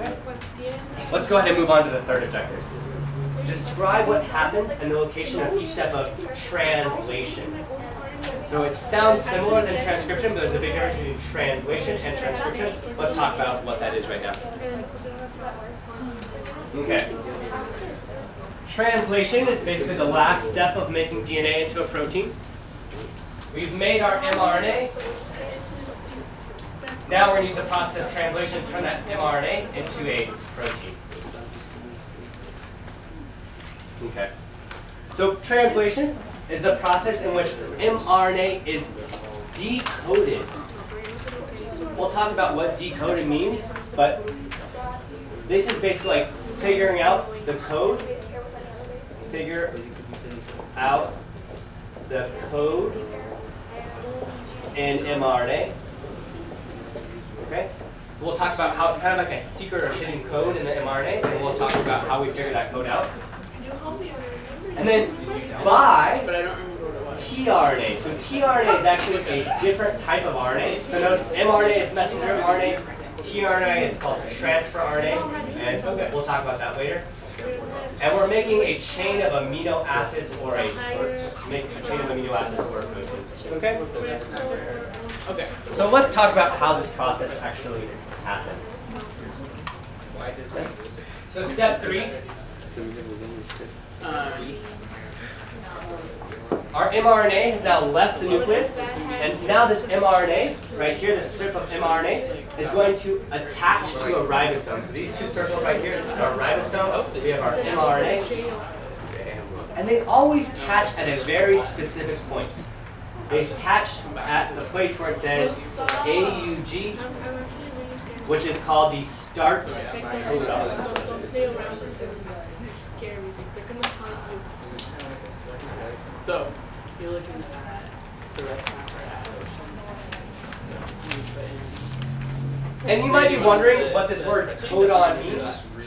Okay. Let's go ahead and move on to the third objective. Describe what happens and the location of each step of translation. So it sounds similar than transcription, but there's a big difference between translation and transcription. Let's talk about what that is right now. Okay. Translation is basically the last step of making DNA into a protein. We've made our mRNA. Now we're going to use the process of translation to turn that mRNA into a protein. Okay. So translation is the process in which mRNA is decoded. We'll talk about what decoded means, but this is basically like figuring out the code. Figure out the code in mRNA. Okay? So we'll talk about how it's kind of like a secret or hidden code in the mRNA, and we'll talk about how we figure that code out. And then by tRNA. So tRNA is actually a different type of RNA. So notice mRNA is messenger RNA, tRNA is called transfer RNA, and we'll talk about that later. And we're making a chain of amino acids or a protein. Okay? Okay. So let's talk about how this process actually happens. So step 3. Our mRNA has now left the nucleus, and now this mRNA, right here, this strip of mRNA, is going to attach to a ribosome. So these two circles right here, this is our ribosome, we have our mRNA, and they always attach at a very specific point. They attach at the place where it says AUG, which is called the start codon. So, you're looking at the restaurant or And you might be wondering what this word codon means.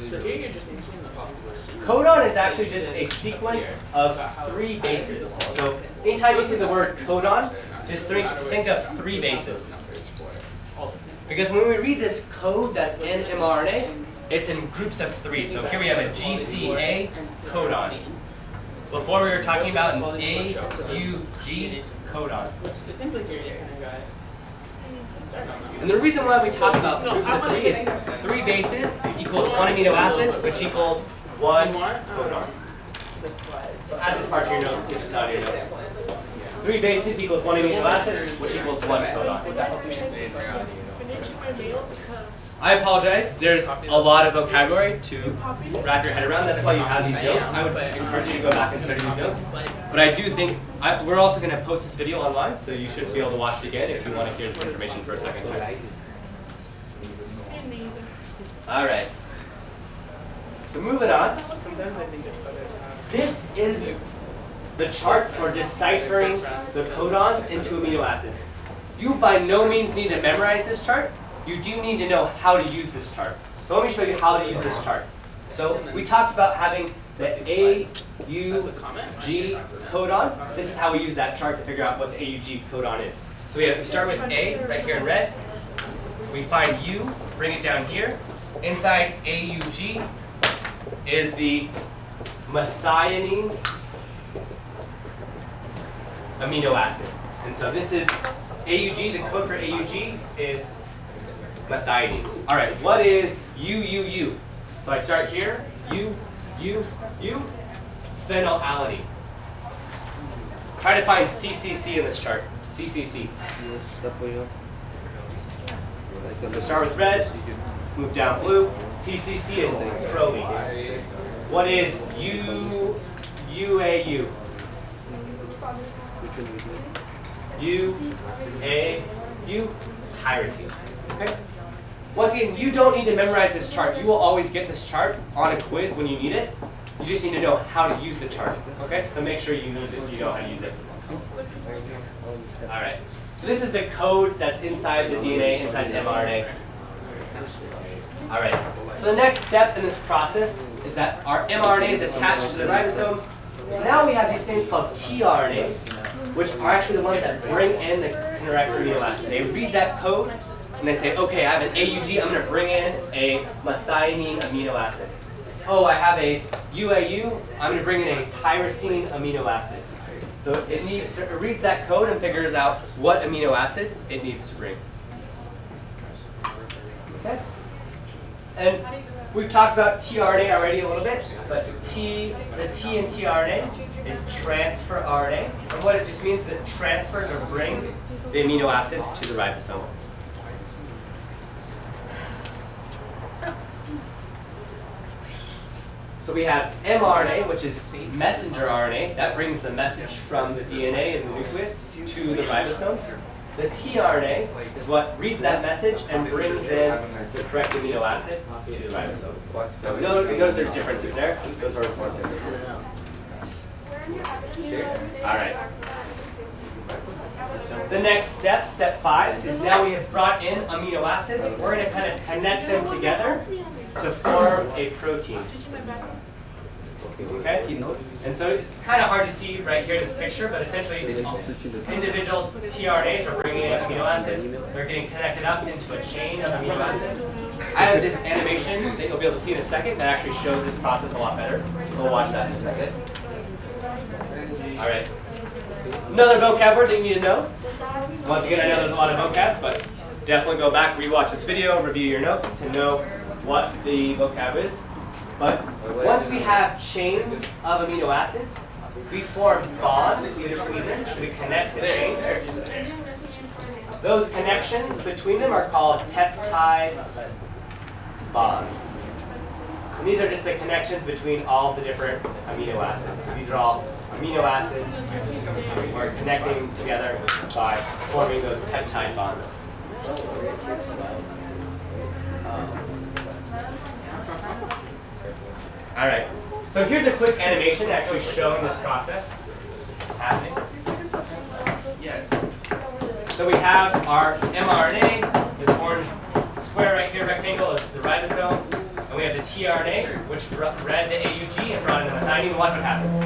So here you're just answering the same question. Codon is actually just a sequence of 3 bases. So anytime you see the word codon, just think of 3 bases. Because when we read this code that's in mRNA, it's in groups of 3. So here we have a GCA codon. Before we were talking about an AUG codon. Which essentially here you kind of got. And the reason why we talk about groups of 3 is 3 bases equals 1 amino acid, which equals 1 codon. So add this part to your notes, see if it's not in your notes. 3 bases equals 1 amino acid, which equals 1 codon. I apologize. There's a lot of vocabulary to wrap your head around. That's why you have these notes. I would encourage you to go back and study these notes. But I do think we're also going to post this video online, so you should be able to watch it again if you want to hear this information for a second time. All right. So moving on. This is the chart for deciphering the codons into amino acids. You by no means need to memorize this chart. You do need to know how to use this chart. So let me show you how to use this chart. So we talked about having the AUG codon. This is how we use that chart to figure out what the AUG codon is. So we start with A right here in red. We find U, bring it down here. Inside AUG is the methionine amino acid. And so this is AUG, the code for AUG is methionine. All right, what is UUU? So I start here, U, phenylalanine. Try to find CCC in this chart. CCC. So start with red, move down blue. CCC is proline. What is UAU? UAU, tyrosine. Okay? Once again, you don't need to memorize this chart. You will always get this chart on a quiz when you need it. You just need to know how to use the chart. Okay? So make sure you know how to use it. All right. So this is the code that's inside the DNA, inside the mRNA. All right. So the next step in this process is that our mRNA is attached to the ribosomes. Now we have these things called tRNAs, which are actually the ones that bring in the correct amino acid. They read that code, and they say, okay, I have an AUG, I'm going to bring in a methionine amino acid. Oh, I have a UAU, I'm going to bring in a tyrosine amino acid. So it reads that code and figures out what amino acid it needs to bring. Okay? And we've talked about tRNA already a little bit, but the T in tRNA is transfer RNA. And what it just means is it transfers or brings the amino acids to the ribosome. So we have mRNA, which is messenger RNA. That brings the message from the DNA in the nucleus to the ribosome. The tRNA is what reads that message and brings in the correct amino acid to the ribosome. So notice there's differences there. Those are important. All right. The next step, step 5, is now we have brought in amino acids. We're going to kind of connect them together to form a protein. Okay? And so it's kind of hard to see right here in this picture, but essentially individual tRNAs are bringing in amino acids. They're getting connected up into a chain of amino acids. I have this animation that you'll be able to see in a second that actually shows this process a lot better. We'll watch that in a second. All right. Another vocab word that you need to know. Once again, I know there's a lot of vocab, but definitely go back, rewatch this video, review your notes to know what the vocab is. But once we have chains of amino acids, we form bonds between them, so we connect the chains. Those connections between them are called peptide bonds. And these are just the connections between all the different amino acids. So these are all amino acids we're connecting together by forming those peptide bonds. All right, so here's a quick animation actually showing this process happening. Yes. So we have our mRNA, this orange square right here, rectangle, is the ribosome. And we have the tRNA, which read the AUG and brought in the methionine. Watch what happens.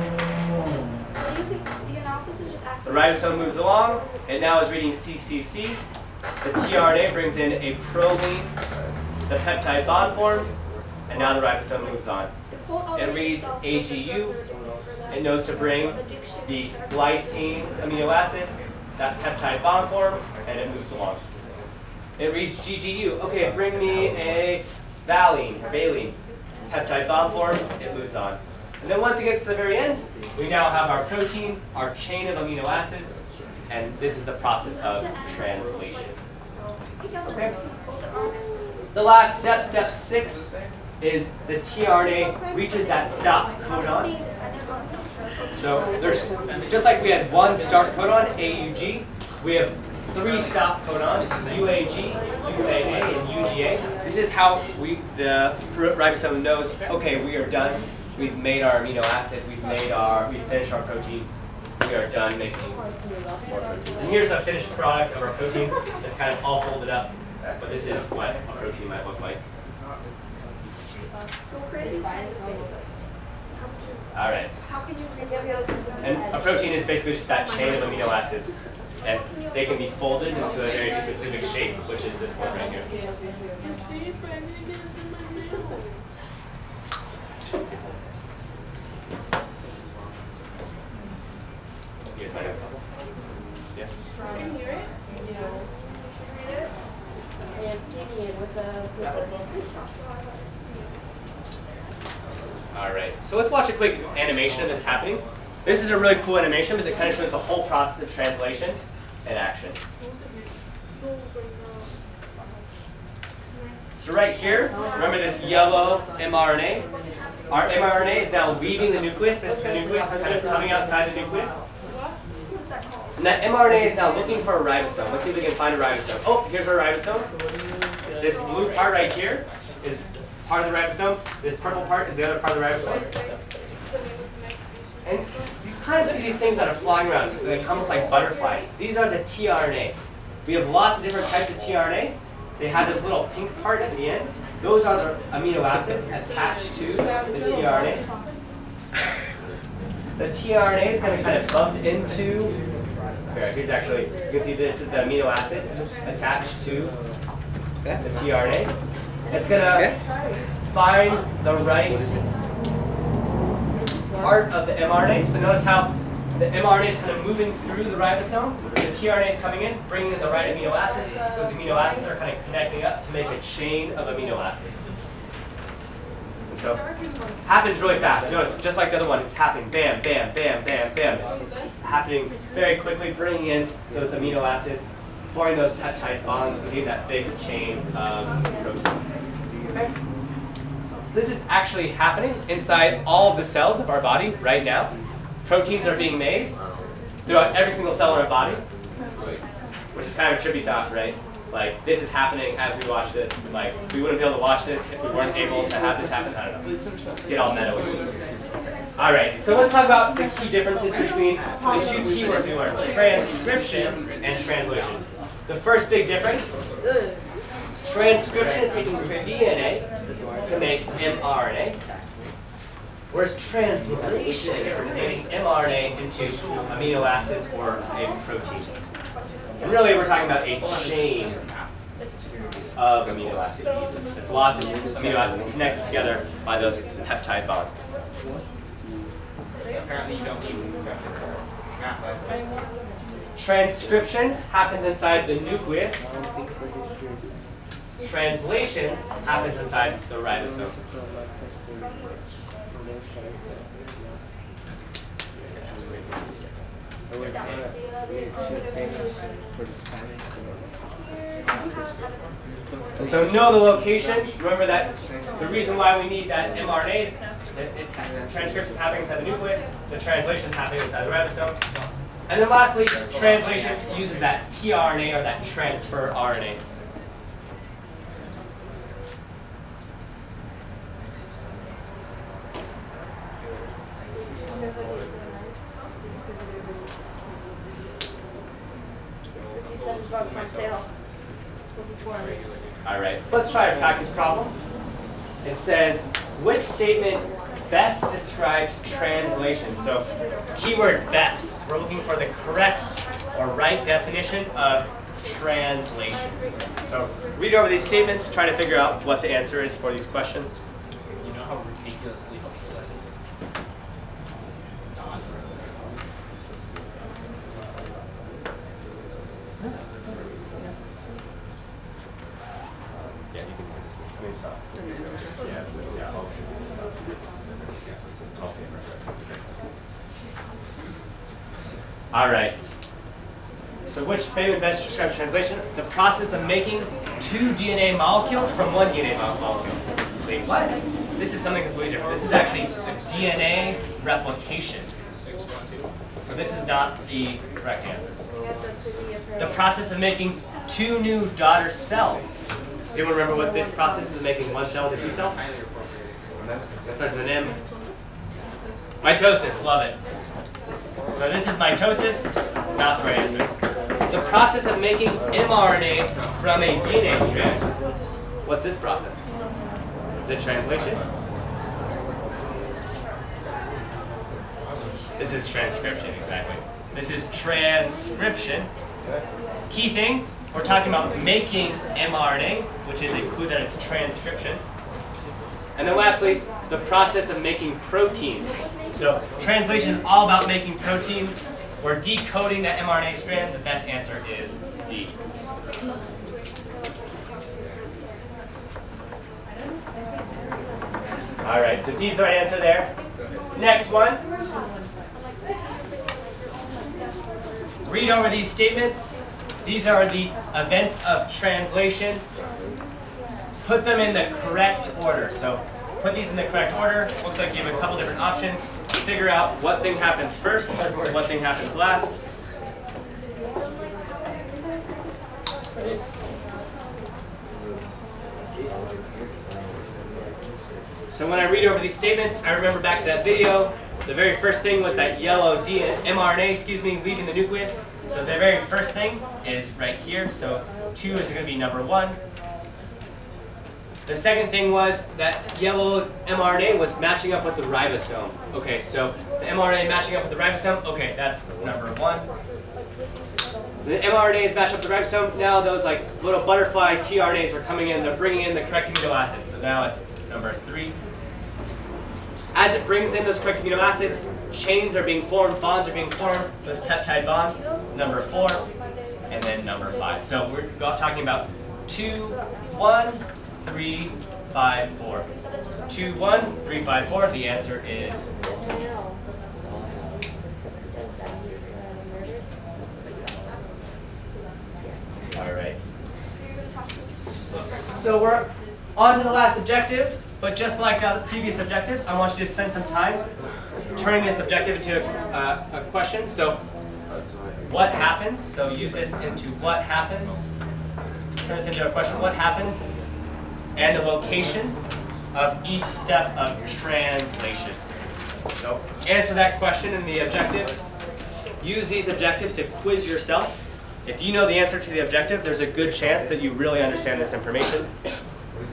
The ribosome moves along. It now is reading CCC. The tRNA brings in a proline. The peptide bond forms. And now the ribosome moves on. It reads AGU. It knows to bring the glycine amino acid. That peptide bond forms, and it moves along. It reads GGU. Okay, bring me a valine. Peptide bond forms, it moves on. And then once it gets to the very end, we now have our protein, our chain of amino acids, and this is the process of translation. Okay. The last step, step 6, is the tRNA reaches that stop codon. So there's, just like we had one start codon, AUG, we have 3 stop codons, UAG, UAA, and UGA. This is how the ribosome knows, okay, we are done. We've made our amino acid, we've finished our protein. We are done making more protein. And here's a finished product of our protein. It's kind of all folded up, but this is what a protein might look like. All right. And a protein is basically just that chain of amino acids. And they can be folded into a very specific shape, which is this one right here. Here's my next couple. Yeah. Can you hear it? Yeah. And skinny in with the All right, so let's watch a quick animation of this happening. This is a really cool animation because it kind of shows the whole process of translation in action. So right here, remember this yellow mRNA? Our mRNA is now leaving the nucleus. This is the nucleus. It's kind of coming outside the nucleus. And that mRNA is now looking for a ribosome. Let's see if we can find a ribosome. Oh, here's our ribosome. This blue part right here is part of the ribosome. This purple part is the other part of the ribosome. And you kind of see these things that are flying around. They're almost like butterflies. These are the tRNA. We have lots of different types of tRNA. They have this little pink part at the end. Those are the amino acids attached to the tRNA. The tRNA is going to kind of bump into, here's actually, you can see this is the amino acid attached to the tRNA. It's gonna find the right part of the mRNA. So notice how the mRNA is kind of moving through the ribosome. The tRNA is coming in, bringing in the right amino acid. Those amino acids are kind of connecting up to make a chain of amino acids. And so happens really fast. Notice, just like the other one, it's happening bam, bam, bam, bam, bam. It's happening very quickly, bringing in those amino acids, forming those peptide bonds, creating that big chain of proteins. Okay? This is actually happening inside all of the cells of our body right now. Proteins are being made throughout every single cell in our body, which is kind of a trippy thought, right? Like, this is happening as we watch this. Like, we wouldn't be able to watch this if we weren't able to have this happen. I don't know. Get all meta with it. All right, so let's talk about the key differences between the two T words we learned, transcription and translation. The first big difference, transcription is taking DNA to make mRNA. Whereas translation is taking mRNA into amino acids or a protein. And really, we're talking about a chain of amino acids. It's lots of amino acids connected together by those peptide bonds. Apparently, you don't need Transcription happens inside the nucleus. Translation happens inside the ribosome. And so know the location. Remember that the reason why we need that mRNA is that it's transcription is happening inside the nucleus, the translation is happening inside the ribosome. And then lastly, translation uses that tRNA or that transfer RNA. All right, let's try a practice problem. It says, which statement best describes translation? So, keyword best. We're looking for the correct or right definition of translation. So, read over these statements, try to figure out what the answer is for these questions. You know how ridiculously helpful that is? Yeah, you can stop. All right. So which statement best describes translation? The process of making two DNA molecules from one DNA molecule. Wait, what? This is something completely different. This is actually the DNA replication. So this is not the correct answer. The process of making two new daughter cells. Does anyone remember what this process is of making one cell into two cells? Starts with an M. Mitosis, love it. So this is mitosis, not the right answer. The process of making mRNA from a DNA strand. What's this process? Is it translation? This is transcription, exactly. This is transcription. Key thing, we're talking about making mRNA, which is a clue that it's transcription. And then lastly, the process of making proteins. So translation is all about making proteins. We're decoding that mRNA strand. The best answer is D. All right, so D's the right answer there. Next one. Read over these statements. These are the events of translation. Put them in the correct order. So put these in the correct order. Looks like you have a couple different options. Figure out what thing happens first and what thing happens last. So when I read over these statements, I remember back to that video. The very first thing was that yellow mRNA, leaving the nucleus. So the very first thing is right here. So 2 is going to be number 1. The second thing was that yellow mRNA was matching up with the ribosome. Okay, so the mRNA matching up with the ribosome, okay, that's number 1. The mRNAs match up the ribosome. Now those like little butterfly tRNAs are coming in. They're bringing in the correct amino acids. So now it's number 3. As it brings in those correct amino acids, chains are being formed, bonds are being formed. Those peptide bonds, number 4, and then number 5. So we're talking about 2, 1, 3, 5, 4. 2, 1, 3, 5, 4. The answer is C. All right. So we're on to the last objective, but just like the previous objectives, I want you to spend some time turning this objective into a question. So what happens? So use this into what happens. Turn this into a question. What happens? And the location of each step of translation. So answer that question in the objective. Use these objectives to quiz yourself. If you know the answer to the objective, there's a good chance that you really understand this information.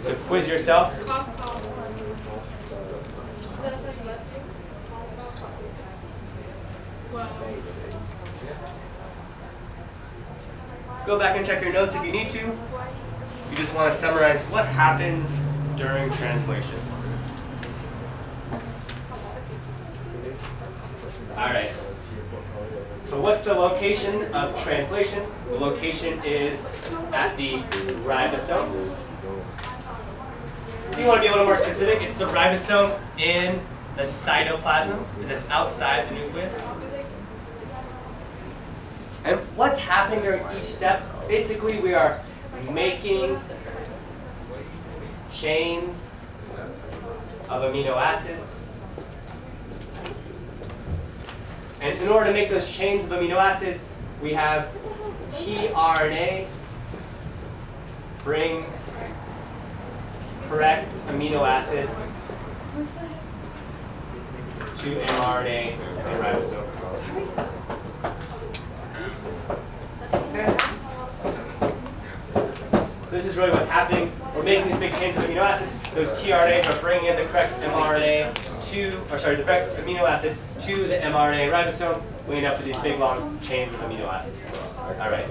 So quiz yourself. Go back and check your notes if you need to. You just want to summarize what happens during translation. All right. So what's the location of translation? The location is at the ribosome. If you want to be a little more specific, it's the ribosome in the cytoplasm, because it's outside the nucleus. And what's happening during each step? Basically, we are making chains of amino acids. And in order to make those chains of amino acids, we have tRNA brings correct amino acid to mRNA and ribosome. Okay. This is really what's happening. We're making these big chains of amino acids. Those tRNAs are bringing in the correct mRNA the correct amino acid to the mRNA ribosome. We end up with these big long chains of amino acids. All right.